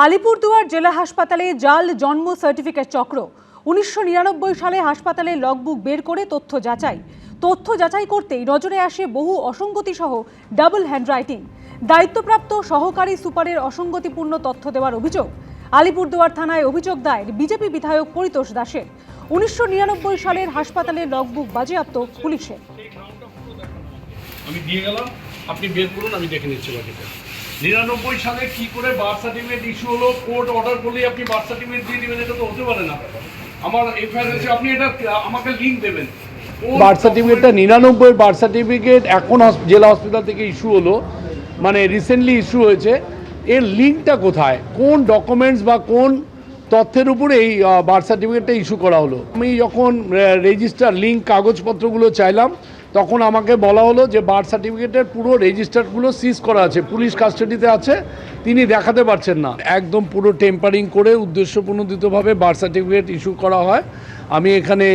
আলিপুরদুয়ার জেলা হাসপাতালে জাল জন্ম সার্টিফিকেট চক্র। 1999 সালে হাসপাতালে লগবুক বের করে তথ্য যাচাই করতেই নজরে আসে বহু অসঙ্গতি সহ ডাবল হ্যান্ডরাইটিং। দায়িত্বপ্রাপ্ত সহকারী সুপারের অসঙ্গতিপূর্ণ তথ্য দেওয়ার অভিযোগ। আলিপুরদুয়ার থানায় অভিযোগ দায়ের বিজেপি বিধায়ক পরিতোষ দাসের। 1999 সালের হাসপাতালের লগবুক বাজেয়াপ্ত পুলিশের। আমি দিয়ে গেলাম, আপনি বের করুন, আমি দেখে নিচ্ছি বাকিটা। 99 সালে কি করে বার্থ সার্টিফিকেট ইস্যু হলো, কোর্ট অর্ডার করলেই আপনি বার্থ সার্টিফিকেট দিয়ে দিবেন, এটা তো হতে পারে না। আমার এফআইআর আছে, আপনি এটা আমাকে লিংক দেবেন। বার্থ সার্টিফিকেটটা 99 বার্থ সার্টিফিকেট এখন জেলা হসপিটাল থেকে ইস্যু হলো, মানে রিসেন্টলি ইস্যু হয়েছে। এর লিঙ্কটা কোথায়, কোন ডকুমেন্টস বা কোন তথ্যের উপরে এই বার্থ সার্টিফিকেটটা ইস্যু করা হলো? আমি যখন রেজিস্টার লিঙ্ক কাগজপত্রগুলো চাইলাম, তখন আমাকে বলা হলো যে বার্থ সার্টিফিকেটের পুরো রেজিস্টারগুলো সিজ করা আছে, পুলিশ কাস্টাডিতে আছে, তিনি দেখাতে পারছেন না। একদম পুরো টেম্পারিং করে উদ্দেশ্যপ্রণোদিতভাবে বার্থ সার্টিফিকেট ইস্যু করা হয়। আমি এখানে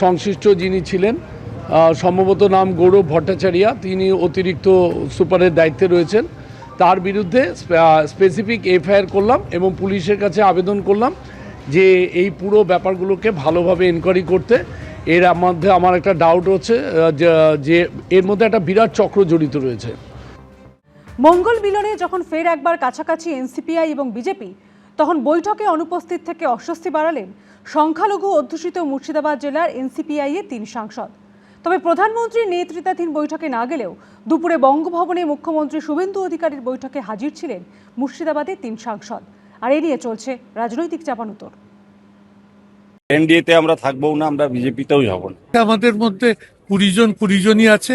সংশ্লিষ্ট যিনি ছিলেন, সম্ভবত নাম গৌরব ভট্টাচার্য, তিনি অতিরিক্ত সুপারের দায়িত্বে রয়েছেন, তার বিরুদ্ধে স্পেসিফিক এফআইআর করলাম এবং পুলিশের কাছে আবেদন করলাম যে এই পুরো ব্যাপারগুলোকে ভালোভাবে এনকোয়ারি করতে। এর মধ্যে আমার একটা ডাউট হচ্ছে যে এর মধ্যে একটা বিরাট চক্র জড়িত রয়েছে। মঙ্গল মিলনে যখন ফের একবার কাছাকাছি এনসিপিআই এবং বিজেপি, তখন বৈঠকে অনুপস্থিত থেকে অস্বস্তি বাড়ালেন সংখ্যালঘু অধ্যুষিত মুর্শিদাবাদ জেলার এনসিপিআই এর 3 সাংসদ। তবে প্রধানমন্ত্রীর নেতৃত্বাধীন বৈঠকে না গেলেও দুপুরে বঙ্গভবনে মুখ্যমন্ত্রী শুভেন্দু অধিকারীর বৈঠকে হাজির ছিলেন মুর্শিদাবাদের 3 সাংসদ। আর এ নিয়ে চলছে রাজনৈতিক চাপানুতোর। এনডিএতে আমরা থাকবো না, আমরা বিজেপিতেও যাব না। আমাদের মধ্যে 20 জনই আছে।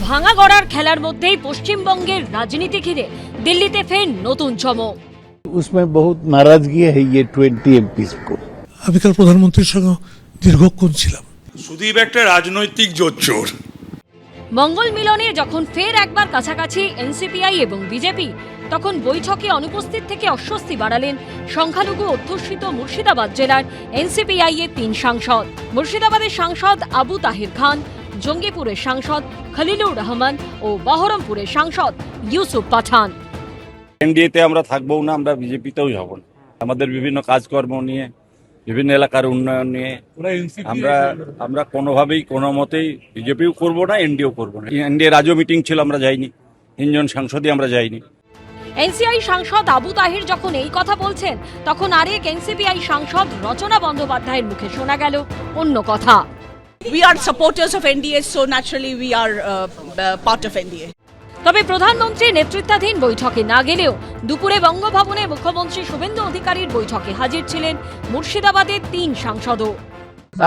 ভাঙা গড়ার খেলার মধ্যেই পশ্চিমবঙ্গের রাজনীতি ঘিরে দিল্লিতে ফের নতুন চমক। उसमें बहुत नाराजगी है ये 20 एमपीज को। আমি কাল প্রধানমন্ত্রীর সঙ্গে দীর্ঘক্ষণ ছিলাম। সুদীপ একটা রাজনৈতিক জোচ্চোর। মঙ্গল মিলনে যখন ফের একবার কাছাকাছি এনসিপিআই এবং বিজেপি, তখন বৈঠকে অনুপস্থিত থেকে অস্বস্তি বাড়ালেন সংখ্যালঘু অধ্যুষিত মুর্শিদাবাদ জেলার এনসিপিআই এর 3 সাংসদ। মুর্শিদাবাদের সাংসদ আবু তাহের খান, জঙ্গিপুরের সাংসদ খলিলুর রহমান ও বহরমপুরের সাংসদ ইউসুফ পাঠান। এনডিএতে আমরা থাকবো না, আমরা বিজেপিতেও যাব না। আমাদের বিভিন্ন কাজকর্ম নিয়ে, বিভিন্ন এলাকার উন্নয়ন নিয়ে আমরা কোনোভাবেই কোনো মতেই বিজেপিও করবো না, এনডিও করবো না। এনডিএ রাজ্য মিটিং ছিল, আমরা যাইনি, 3 জন সাংসদই আমরা যাইনি। এনসিআই সাংসদ আবু তাহির যখন এই কথা বলছেন, তখন আরেক এনসিপিআই সাংসদ রচনা বন্দ্যোপাধ্যায়ের মুখে শোনা গেল অন্য কথা। We are supporters of NDA, so naturally we are part of NDA. তবে প্রধানমন্ত্রী নেতৃত্বাধীন বৈঠকে না গেলেও দুপুরে বঙ্গভবনে মুখ্যমন্ত্রী শুভেন্দু অধিকারীর বৈঠকে হাজির ছিলেন মুর্শিদাবাদের 3 সাংসদও।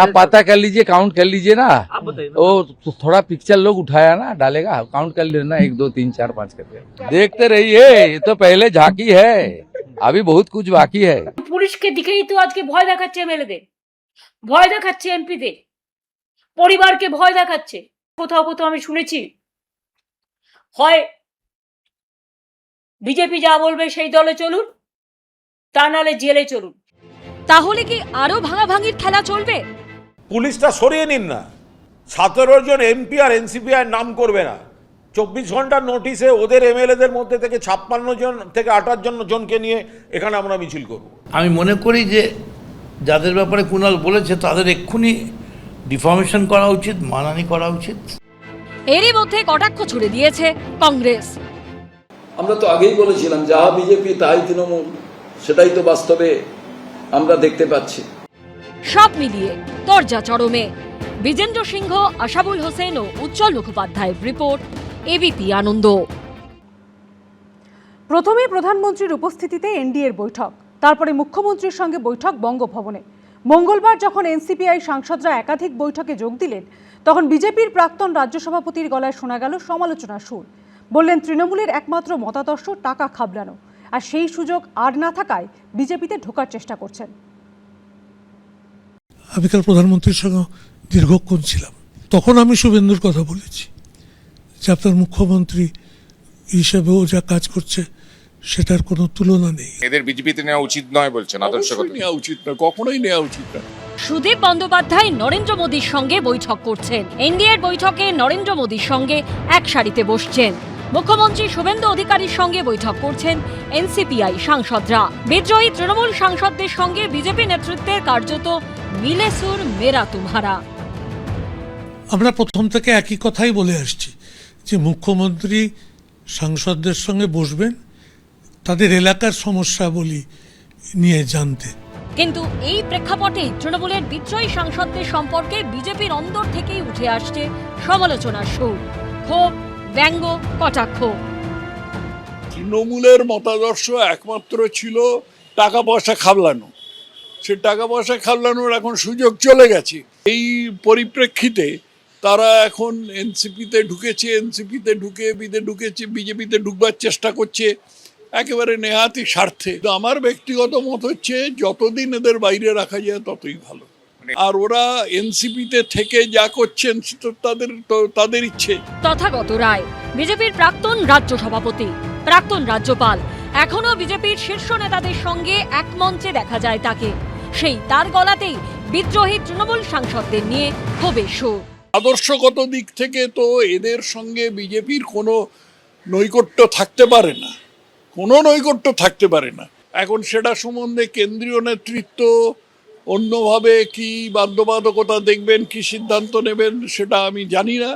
आप पता कर लीजिए, काउंट कर लीजिए ना, वो थोड़ा पिक्चर लोग उठाया ना डालेगा, काउंट कर लेना 1 2 3 4 5 करके। देखते रहिए, ये तो पहले झांकी है, अभी बहुत कुछ बाकी है। পুলিশকে দিকেই তো আজকে ভয় দেখাচ্ছে, এমএলএদের ভয় দেখাচ্ছে, এমপিদের পরিবারকে ভয় দেখাচ্ছে। কোথাও কোথাও আমি শুনেছি হয় বিজেপি যা বলবে সেই দলে চলুন, তা নাহলে জেলে চলুন। তাহলে কি আরো ভাঙাভাঙির খেলা চলবে? পুলিশটা সরিয়ে নিন না, 17 জন এমপি আর এনসিপিআই নাম করবে না। 24 ঘন্টার নোটিশে ওদের এমএলএদের মধ্যে থেকে 56 জন থেকে 58 জনকে নিয়ে এখানে আমরা মিছিল করব। আমি মনে করি যে যাদের ব্যাপারে কুণাল বলেছে তাদের এক্ষুনি ডিফর্মেশন করা উচিত, মানানি করা উচিত। এরই মধ্যে কটাক্ষ ছুড়ে দিয়েছে কংগ্রেস। আমরা তো আগেই বলেছিলাম, যা বিজেপি তাই তৃণমূল, সেটাই তো বাস্তবে আমরা দেখতে পাচ্ছি। সব মিলিয়ে তরজা চরমে। বিজেন্দ্র সিংহ, আশাবুল হোসেন ও উজ্জ্বল মুখোপাধ্যায়ের রিপোর্ট, এবিপি আনন্দ। প্রথমে প্রধানমন্ত্রীর উপস্থিতিতে এনডিএর বৈঠক, তারপরে মুখ্যমন্ত্রীর সঙ্গে বৈঠক বঙ্গভবনে। মঙ্গলবার যখন এনসিপিআই সাংসদরা একাধিক বৈঠকে যোগ দিলেন, তখন বিজেপির প্রাক্তন রাজ্য সভাপতির গলায় শোনা গেল সমালোচনার সুর। বললেন তৃণমূলের একমাত্র মতাদর্শ টাকা খাবলানো, আর সেই সুযোগ আর না থাকায় বিজেপিতে ঢোকার চেষ্টা করছেন। আমি কাল প্রধানমন্ত্রীর সঙ্গে দীর্ঘক্ষণ ছিলাম, তখন আমি শুভেন্দুর কথা বলেছি যে আপনার মুখ্যমন্ত্রী হিসেবেও যা কাজ করছে সেটার কোনো তুলনা নেই। এদের বিজেপিতে নেওয়া উচিত নয় বলছেন, আদর্শগত নেওয়া উচিত না, কখনোই নেওয়া উচিত না। সুদীপ বন্দ্যোপাধ্যায় নরেন্দ্র মোদীর সঙ্গে বৈঠক করছেন। এনডিএর বৈঠকে নরেন্দ্র মোদীর সঙ্গে এক সারিতে বসছেন। মুখ্যমন্ত্রী শুভেন্দু অধিকারীর সঙ্গে বৈঠক করছেন এনসিপিআই সাংসদরা। বিদ্রোহী তৃণমূল সাংসদদের সঙ্গে বিজেপি নেতৃত্বের কার্যত মিলে সুর মেরা তুমহারা। আমরা প্রথম থেকে একই কথাই বলে আসছি যে মুখ্যমন্ত্রী সাংসদদের সঙ্গে বসবেন তাদের এলাকার সমস্যাবলী নিয়ে জানতে। কিন্তু এই প্রেক্ষাপটে তৃণমূলের বিদ্রোহী সাংসদদের সম্পর্কে বিজেপির অন্দর থেকেই উঠে আসছে সমালোচনার সুর, ক্ষোভ, ব্যঙ্গ, কটাক্ষ। তৃণমূলের মতাদর্শ একমাত্র ছিল টাকা পয়সা খাবলানো। সে টাকা পয়সা খাবলানোর এখন সুযোগ চলে গেছে। এই পরিপ্রেক্ষিতে তারা এখন এনসিপিতে ঢুকেছে, বিজেপিতে ঢুকবার চেষ্টা করছে একেবারে নেহাতি স্বার্থে। আমার ব্যক্তিগত মত হচ্ছে যতদিন এদের বাইরে রাখা যায় ততই ভালো। আর ওরা এনসিপিতে থেকে যা করছেন তাদের ইচ্ছে। তথাগত রায় বিজেপির প্রাক্তন রাজ্য সভাপতি, প্রাক্তন রাজ্যপাল, এখনো বিজেপির শীর্ষ নেতাদের সঙ্গে এক মঞ্চে দেখা যায় তাকে। সেই তার গলাতেই বিদ্রোহী তৃণমূল সাংসদদের নিয়ে ক্ষোভের সুর। আদর্শগত দিক থেকে তো এদের সঙ্গে বিজেপির কোনো নৈকট্য থাকতে পারে না, এখন সেটা সম্বন্ধে কেন্দ্রীয় নেতৃত্ব অন্যভাবে কি বাধ্যবাধকতা দেখবেন, কি সিদ্ধান্ত নেবেন সেটা আমি জানি না,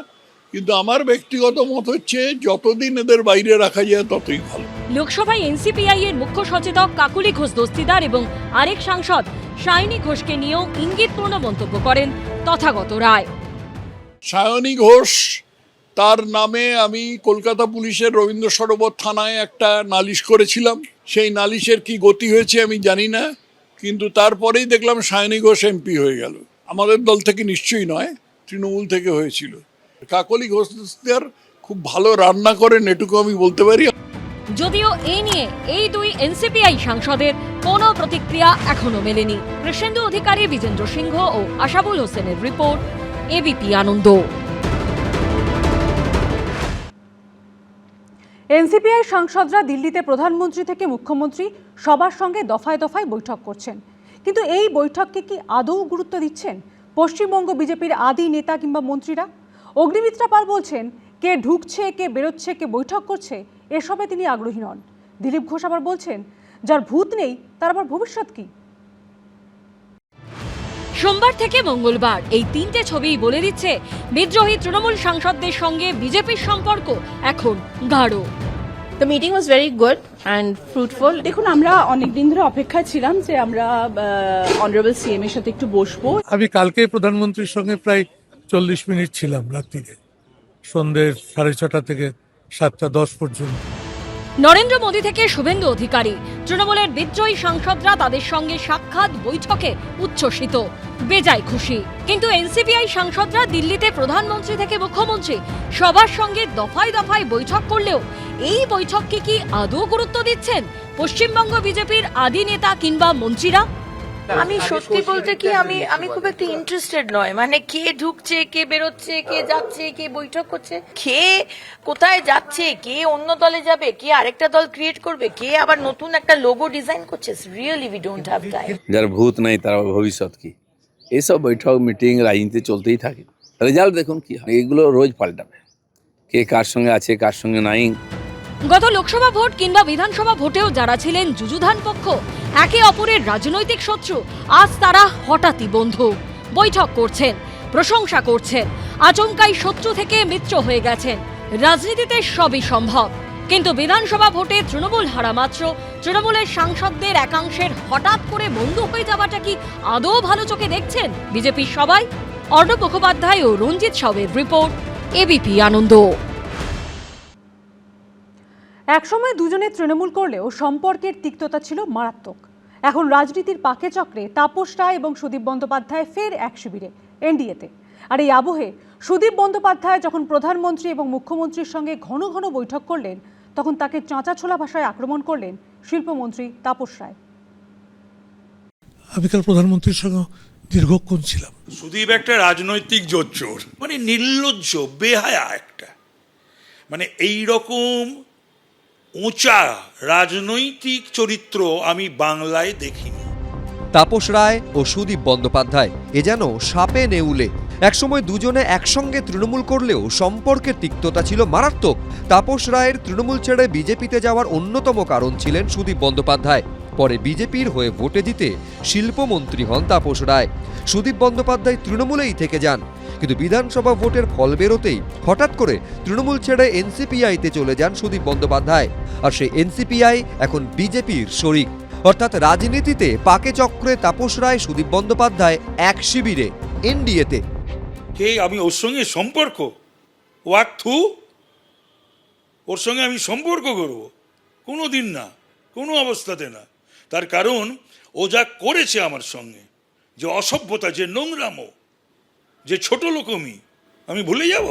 কিন্তু আমার ব্যক্তিগত মত হচ্ছে যতদিন এদের বাইরে রাখা যায় ততই ভালো। লোকসভায় এনসিপিআই এর মুখ্য সচেতক কাকুলি ঘোষ দস্তিদার এবং আরেক সাংসদ সায়নী ঘোষকে নিয়েও ইঙ্গিতপূর্ণ মন্তব্য করেন তথাগত রায়। সায়নী ঘোষ, তার নামে আমি কলকাতা পুলিশের রবীন্দ্র সরোবর থানায় একটা নালিশ করেছিলাম। সেই নালিশের কি গতি হয়েছে আমি জানি না, কিন্তু তারপরেই দেখলাম সায়নী ঘোষ এমপি হয়ে গেল। আমাদের দল থেকে নিশ্চয়ই নয়, তৃণমূল থেকে হয়েছিল। কাকলি ঘোষ খুব ভালো রান্না করেন, এটুকু আমি বলতে পারি। যদিও এই নিয়ে এই দুই এনসিপিআই সাংসদের কোনো প্রতিক্রিয়া এখনো মেলেনি। কৃষ্ণেন্দু অধিকারী, বিজেন্দ্র সিংহ ও আশাবুল হোসেনের রিপোর্ট, এবিপি আনন্দ। এনসিপিআই সাংসদরা দিল্লিতে প্রধানমন্ত্রী থেকে মুখ্যমন্ত্রী সবার সঙ্গে দফায় দফায় বৈঠক করছেন, কিন্তু এই বৈঠককে কি আদৌ গুরুত্ব দিচ্ছেন পশ্চিমবঙ্গ বিজেপির আদি নেতা কিংবা মন্ত্রীরা? অগ্নিমিত্রা পাল বলছেন, কে ঢুকছে, কে বেরোচ্ছে, কে বৈঠক করছে এসবে তিনি আগ্রহী নন। দিলীপ ঘোষ আবার বলছেন, যার ভূত নেই তার আবার ভবিষ্যৎ কি? সোমবার থেকে মঙ্গলবার এই তিনটে ছবিই বলে দিচ্ছে বিদ্রোহী তৃণমূল সাংসদদের সঙ্গে বিজেপির সম্পর্ক এখন গাঢ়। The meeting was very good and fruitful. দেখুন, আমরা অনেক দিন ধরে অপেক্ষায় ছিলাম যে আমরা অনারেবল সিএম এর সাথে একটু বসবো। আমি কালকে প্রধানমন্ত্রীর সঙ্গে প্রায় 40 মিনিট ছিলাম, রাত্রিরে সন্ধ্যে 6:30 থেকে 7:10 পর্যন্ত। নরেন্দ্র মোদী থেকে শুভেন্দু অধিকারী, তৃণমূলের বিদ্রোহী সাংসদরা তাদের সঙ্গে সাক্ষাৎ বৈঠকে উচ্ছ্বসিত, বেজায় খুশি। কিন্তু এনসিপিআই সাংসদরা দিল্লিতে প্রধানমন্ত্রী থেকে মুখ্যমন্ত্রী সবার সঙ্গে দফায় দফায় বৈঠক করলেও এই বৈঠককে কি আদৌ গুরুত্ব দিচ্ছেন পশ্চিমবঙ্গ বিজেপির আদি নেতা কিংবা মন্ত্রীরা? আমি সত্যি বলতে কি আমি খুব একটা ইন্টারেস্টেড নয়, মানে কে ঢুকছে, কে বেরোচ্ছে, কে যাচ্ছে, কে বৈঠক করছে, কে কোথায় যাচ্ছে, কে অন্য দলে যাবে, কে আরেকটা দল ক্রিয়েট করবে, কে আবার নতুন একটা লোগো ডিজাইন করছে। Really we don't have time. যার ভূত নাই তার ভবিষ্যৎ কি? এইসব বৈঠক মিটিং রাজনীতি চলতেই থাকে। রেজাল্ট দেখুন কি হয়, এগুলো রোজ পাল্টাবে, কে কার সঙ্গে আছে কার সঙ্গে নাই। গত লোকসভা ভোট কিংবা বিধানসভা ভোটেও যারা ছিলেন যুযুধান পক্ষ, একে অপরের রাজনৈতিক শত্রু, আজ তারা হঠাৎই বন্ধু। বৈঠক করছেন, প্রশংসা করছেন, আচমকাই শত্রু থেকে মিত্র হয়ে গেছেন। রাজনীতিতে সবই সম্ভব, কিন্তু বিধানসভা ভোটে তৃণমূল হারা মাত্র তৃণমূলের সাংসদদের একাংশের হঠাৎ করে বন্ধু হয়ে যাওয়াটা কি আদৌ ভালো চোখে দেখছেন বিজেপির সবাই? অর্ণব মুখোপাধ্যায় ও রঞ্জিত সাউয়ের রিপোর্ট, এবিপি আনন্দ। একসময় দুজনে তৃণমূল করলেও সম্পর্কের তিক্ততা ছিল মারাত্মক। এখন রাজনীতির পাকে চক্রে তাপস রায় এবং সুদীপ বন্দ্যোপাধ্যায় ফের এক শিবিরে, এনডিএতে। আর এই আবহে সুদীপ বন্দ্যোপাধ্যায় যখন প্রধানমন্ত্রী এবং মুখ্যমন্ত্রীর সঙ্গে ঘন ঘন বৈঠক করলেন, তখন তাকে চাঁচাছোলা ভাষায় আক্রমণ করলেন শিল্পমন্ত্রী তাপস রায়। আমি কাল প্রধানমন্ত্রীর সঙ্গে দীর্ঘক্ষণ ছিলাম। সুদীপ একটা রাজনৈতিক জোচ্চোর, মানে নির্লজ্জ, বেহায়া একটা, মানে এইরকম উঁচা রাজনৈতিক চরিত্র আমি বাংলায় দেখিনি। তাপস রায় ও সুদীপ বন্দ্যোপাধ্যায় এ যেন সাপে নেউলে, একসময় দুজনে একসঙ্গে তৃণমূল করলেও সম্পর্কের তিক্ততা ছিল মারাত্মক। তাপস রায়ের তৃণমূল ছেড়ে বিজেপিতে যাওয়ার অন্যতম কারণ ছিলেন সুদীপ বন্দ্যোপাধ্যায়। পরে বিজেপির হয়ে ভোটে জিতে শিল্পমন্ত্রী হন তাপস রায়। সুদীপ বন্দ্যোপাধ্যায় তৃণমূলেই থেকে যান, কিন্তু বিধানসভা ভোটের ফল বেরোতেই হঠাৎ করে তৃণমূল ছেড়ে এনসিপিআইতে চলে যান সুদীপ বন্দ্যোপাধ্যায়। আর সেই এনসিপিআই এখন বিজেপির শরিক। অর্থাৎ রাজনীতিতে পাকে চক্রে তাপস রায় সুদীপ বন্দ্যোপাধ্যায় এক শিবিরে, এনডিএতে। কে আমি ওর সঙ্গে সম্পর্ক ওর সঙ্গে আমি সম্পর্ক করব? কোনো দিন না, কোনো অবস্থাতে না। তার কারণ ও যা করেছে আমার সঙ্গে, যে অসভ্যতা, যে নোংরামো, যে ছোট লোকমি, আমি ভুলে যাব?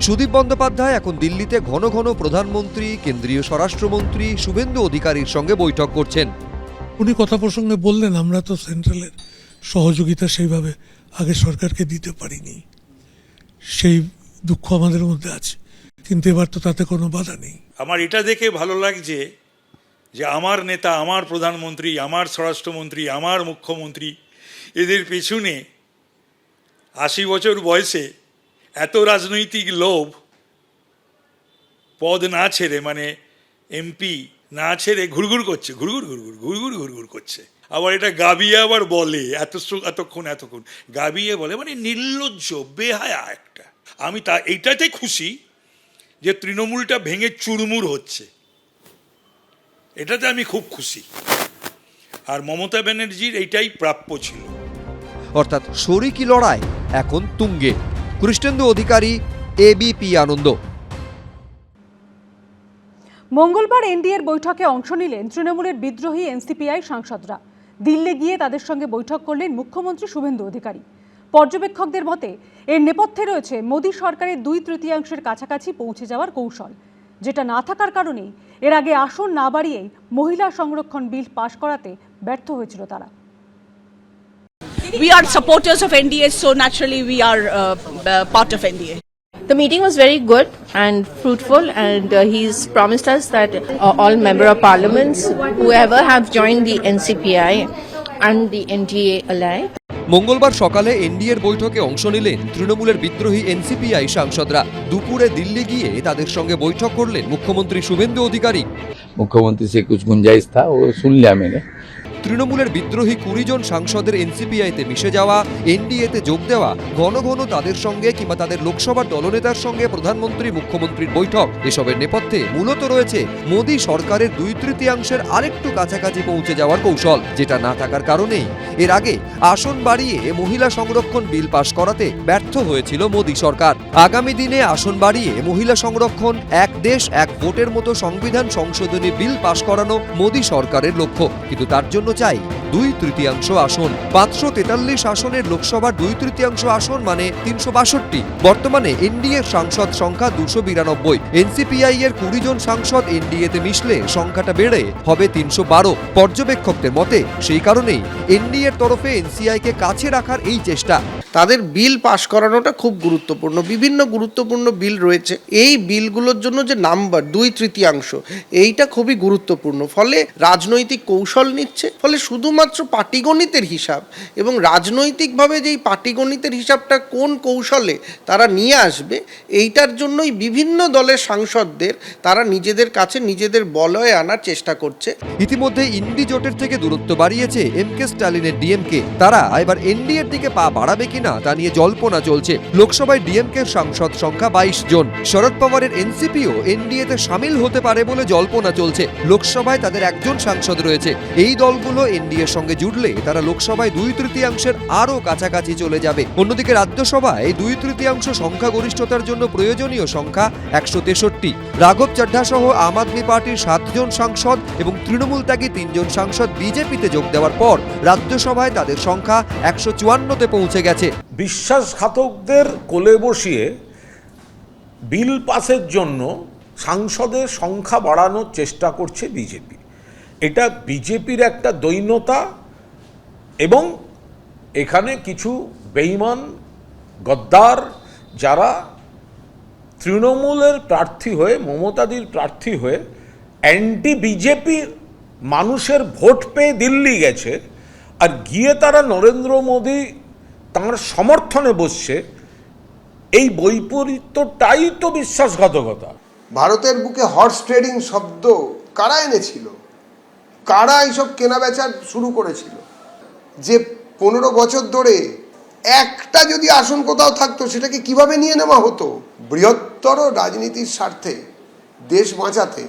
সুদীপ বন্দ্যোপাধ্যায় এখন দিল্লিতে ঘন ঘন প্রধানমন্ত্রী, কেন্দ্রীয় স্বরাষ্ট্রমন্ত্রী শুভেন্দু অধিকারীর সঙ্গে বৈঠক করছেন। উনি কথা প্রসঙ্গে বললেন, আমরা তো সেন্ট্রালের সহযোগিতা সেইভাবে আগে সরকারকে দিতে পারিনি, সেই দুঃখ আমাদের মধ্যে আছে, কিন্তু এবার তো তাতে কোনো বাধা নেই। আমার এটা দেখে ভালো লাগছে যে আমার নেতা, আমার প্রধানমন্ত্রী, আমার স্বরাষ্ট্রমন্ত্রী, আমার মুখ্যমন্ত্রী, এদের পেছনে 80 বছর বয়সে এত রাজনৈতিক লোভ, পদ না ছেড়ে, মানে এমপি না ছেড়ে ঘুরঘুর করছে। আবার এটা গাবিয়ে আবার বলে এতক্ষণ গাবিয়ে বলে, মানে নির্লজ্জ, বেহায়া একটা। আমি এইটাতে খুশি যে তৃণমূলটা ভেঙে চুরমুর হচ্ছে, এটাতে আমি খুব খুশি। আর মমতা ব্যানার্জির এইটাই প্রাপ্য ছিল। অর্থাৎ শরিকি লড়াই এখন তুঙ্গে। কৃষ্ণেন্দু অধিকারী, এবিপি আনন্দ। মঙ্গলবার এনডিএর বৈঠকে অংশ নিলেন তৃণমূলের বিদ্রোহী এনসিপিআই সাংসদরা। দিল্লি গিয়ে তাদের সঙ্গে বৈঠক করলেন মুখ্যমন্ত্রী শুভেন্দু অধিকারী। পর্যবেক্ষকদের মতে এর নেপথ্যে রয়েছে মোদী সরকারের 2/3 কাছাকাছি পৌঁছে যাওয়ার কৌশল, যেটা না থাকার কারণেই এর আগে আসন না বাড়িয়েই মহিলা সংরক্ষণ বিল পাশ করাতে ব্যর্থ হয়েছিল তারা। We are supporters of NDA, so naturally we are part of NDA. The meeting was very good and fruitful, and he's promised us that all member of parliaments, whoever have joined the NCPI and the NDA alike. মঙ্গলবার সকালে এনডিএর বৈঠকে অংশ নিলেন তৃণমূলের বিদ্রোহী এনসিপিআই সাংসদরা। দুপুরে দিল্লি গিয়ে তাদের সঙ্গে বৈঠক করলেন মুখ্যমন্ত্রী শুভেন্দু অধিকারী। मुख्यमंत्री से कुछ गुंजाइश था, वो सुन लिया मैंने। তৃণমূলের বিদ্রোহী 20 জন সাংসদের এনসিপিআইতে মিশে যাওয়া, এনডিএতে যোগ দেওয়া, ঘন ঘন তাদের সঙ্গে কিংবা তাদের লোকসভার দলনেতার সঙ্গে প্রধানমন্ত্রী মুখ্যমন্ত্রীর বৈঠক, এসবের নেপথ্যে মূলত রয়েছে মোদী সরকারের 2/3 আরেকটু কাছাকাছি পৌঁছে যাওয়ার কৌশল, যেটা না থাকার কারণেই এর আগে আসন বাড়িয়ে মহিলা সংরক্ষণ বিল পাশ করাতে ব্যর্থ হয়েছিল মোদী সরকার। আগামী দিনে আসন বাড়িয়ে মহিলা সংরক্ষণ, এক দেশ এক ভোটের মতো সংবিধান সংশোধনী বিল পাশ করানো মোদী সরকারের লক্ষ্য, কিন্তু তার জন্য চাই 2/3 আসন। 543 আসনের লোকসভার 2/3 আসন মানে 362। বর্তমানে এনডিএর সাংসদ সংখ্যা 292। এনসিপিআই এর 20 জন সাংসদ এনডিএতে মিশলে সংখ্যাটা বেড়ে হবে 312। পর্যবেক্ষকদের মতে সেই কারণেই এনডিএর তরফে এনসিআইকে কাছে রাখার এই চেষ্টা। তাদের বিল পাশ করানোটা খুব গুরুত্বপূর্ণ। বিভিন্ন গুরুত্বপূর্ণ বিল রয়েছে, এই বিলগুলোর জন্য যে নাম্বার 2/3 এইটা খুবই গুরুত্বপূর্ণ। ফলে রাজনৈতিক কৌশল নিচ্ছে, ফলে শুধুমাত্র পাটিগণিতের হিসাব এবং রাজনৈতিকভাবে যেই পাটিগণিতের হিসাবটা কোন কৌশলে তারা নিয়ে আসবে, এইটার জন্যই বিভিন্ন দলের সাংসদদের তারা নিজেদের কাছে নিজেদের বলয়ে আনার চেষ্টা করছে। ইতিমধ্যে ইন্ডি জোটের থেকে দূরত্ব বাড়িয়েছে এমকে স্ট্যালিনের ডিএমকে। তারা এবার এনডিএর দিকে পা বাড়াবে কিনা তা নিয়ে জল্পনা চলছে। লোকসভায় ডিএমকের সাংসদ সংখ্যা 22 জন। শরদ পাওয়ারের এনসিপিও এনডিএতে সামিল হতে পারে বলে জল্পনা চলছে। লোকসভায় তাদের 1 জন সাংসদ রয়েছে। এই দলগুলো এনডিএর সঙ্গে জুড়লে তারা লোকসভায় 2/3 আরও কাছাকাছি চলে যাবে। অন্যদিকে রাজ্যসভায় 2/3 সংখ্যাগরিষ্ঠতার জন্য প্রয়োজনীয় সংখ্যা 163। রাঘব চাড্ডা সহ আম আদমি পার্টির 7 জন সাংসদ এবং তৃণমূল ত্যাগী 3 জন সাংসদ বিজেপিতে যোগ দেওয়ার পর রাজ্যসভায় তাদের সংখ্যা 154-তে পৌঁছে গেছে। বিশ্বাসঘাতকদের কোলে বসিয়ে বিল পাসের জন্য সাংসদের সংখ্যা বাড়ানোর চেষ্টা করছে বিজেপি। এটা বিজেপির একটা দৈন্যতা এবং এখানে কিছু বেঈমান গদ্দার যারা তৃণমূলের প্রার্থী হয়ে, মমতাদির প্রার্থী হয়ে অ্যান্টি বিজেপির মানুষের ভোট পেয়ে দিল্লি গেছে, আর গিয়ে তারা নরেন্দ্র মোদী তাঁর সমর্থনে বসছে, এই বৈপরীত্যটাই তো বিশ্বাসঘাতকতা। ভারতের বুকে হর্স ট্রেডিং শব্দ কারা এনেছিল? কারা এইসব কেনাবেচা শুরু করেছিল? যে 15 বছর ধরে একটা যদি আসন কোথাও থাকতো সেটাকে কিভাবে নিয়ে নেওয়া হতো? বৃহত্তর রাজনীতির স্বার্থে দেশ বাঁচাতে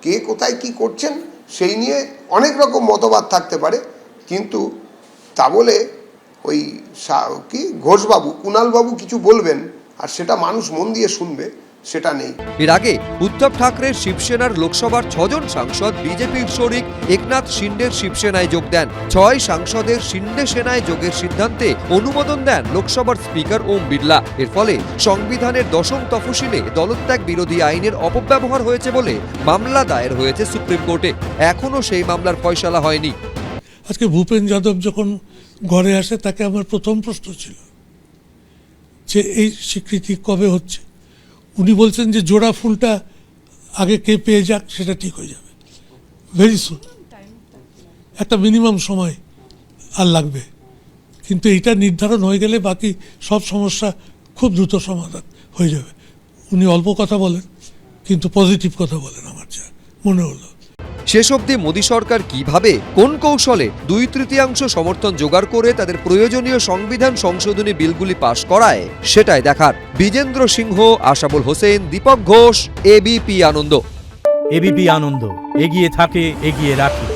কে কোথায় কি করছেন সেই নিয়ে অনেক রকম মতবাদ থাকতে পারে, কিন্তু তা বলে ওই কি ঘোষবাবু, কুণালবাবু কিছু বলবেন আর সেটা মানুষ মন দিয়ে শুনবে, সেটা নেই। এর আগে উদ্ধব ঠাকরের শিবসেনার লোকসভার 6 জন সাংসদ বিজেপির শরিক একনাথ শিন্ডের শিবসেনায় যোগ দেন। 6 সাংসদের শিন্ডে সেনায় যোগের সিদ্ধান্তে অনুমোদন দেন লোকসভার স্পিকার ওম বিড়লা। এর ফলে সংবিধানের 10ম তফসিলে দলত্যাগ বিরোধী আইনের অপব্যবহার হয়েছে বলে মামলা দায়ের হয়েছে সুপ্রিম কোর্টে। এখনো সেই মামলার ফয়সালা হয়নি। আজকে ভূপেন যাদব যখন ঘরে আসে তাকে আমার প্রথম প্রশ্ন ছিল যে এই স্বীকৃতি কবে হচ্ছে। উনি বলছেন যে জোড়া ফুলটা আগে কে পেয়ে যাক সেটা ঠিক হয়ে যাবে, ভেরি সুন, একটা মিনিমাম সময় আর লাগবে, কিন্তু এইটা নির্ধারণ হয়ে গেলে বাকি সব সমস্যা খুব দ্রুত সমাধান হয়ে যাবে। উনি অল্প কথা বলেন কিন্তু পজিটিভ কথা বলেন, আমার যা মনে হলো। শেষ অবধি মোদী সরকার কিভাবে কোন কৌশলে 2/3 সমর্থন জোগাড় করে তাদের প্রয়োজনীয় সংবিধান সংশোধনী বিলগুলি পাশ করায় সেটাই দেখার। বিজেন্দ্র সিংহ, আশাবুল হোসেন, দীপক ঘোষ, এবিপি আনন্দ। এবিপি আনন্দ, এগিয়ে থাকে, এগিয়ে রাখে।